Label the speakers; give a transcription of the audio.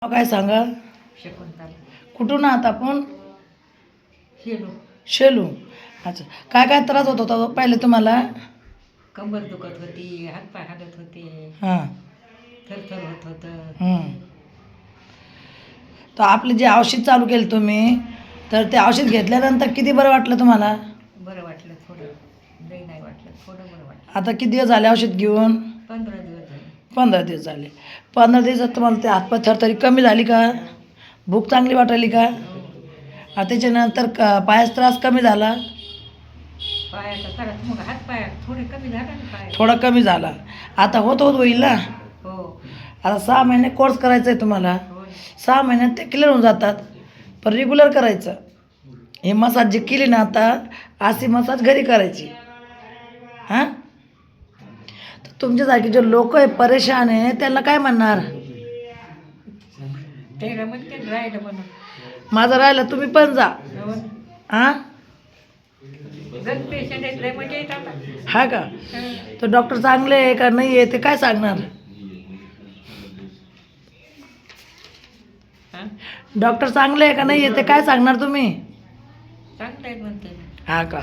Speaker 1: नाव काय सांगा?
Speaker 2: शकुंतला.
Speaker 1: कुठून आहात आपण?
Speaker 2: शेलू.
Speaker 1: शेलू. अच्छा, काय काय त्रास होत होता पहिले तुम्हाला?
Speaker 2: कंबर दुखत होती, हातपाय हालत होते,
Speaker 1: हां.
Speaker 2: थरथर होत होतं.
Speaker 1: तर आपले जे औषध चालू केलं तुम्ही, तर ते औषध घेतल्यानंतर किती बरं वाटलं तुम्हाला?
Speaker 2: बरं वाटलं थोडं, लई नाही वाटलं, थोडं बरं वाटलं.
Speaker 1: आता किती दिवस झाले औषध घेऊन?
Speaker 2: 15 दिवस झाले.
Speaker 1: 15 दिवस झाले. 15 दिवसात तुम्हाला ते हातपाय थरथरी कमी झाली का?
Speaker 2: हो.
Speaker 1: भूक चांगली वाटायली का?
Speaker 2: हो.
Speaker 1: त्याच्यानंतर पायाचा त्रास कमी झाला?
Speaker 2: पायाचा त्रास मग हातपायात थोडे कमी झाला ना पाय.
Speaker 1: थोडा कमी झाला. आता होत होईल ना?
Speaker 2: हो.
Speaker 1: आता 6 महिने कोर्स करायचा आहे तुम्हाला.
Speaker 2: हो.
Speaker 1: 6 महिन्यात ते क्लिअर होऊन जातात. पण रेग्युलर करायचं. हे मसाज जी केली ना आता, अशी मसाज घरी करायची. हां, तर तुमच्यासारखे जे लोक आहे परेशान आहे त्यांना काय म्हणणार?
Speaker 2: त्याला म्हणते राहिलं म्हणून.
Speaker 1: माझं राहिलं तुम्ही पण जा.
Speaker 2: हो.
Speaker 1: हां,
Speaker 2: गन पेशंट आहेत लय म्हणजे येत आता.
Speaker 1: हा का?
Speaker 2: हं.
Speaker 1: तर डॉक्टर चांगले आहे का नाही आहे ते काय सांगणार?
Speaker 2: हं?
Speaker 1: डॉक्टर चांगले आहे का नाही आहे ते काय सांगणार तुम्ही?
Speaker 2: चांगलं आहे म्हणते.
Speaker 1: हा का?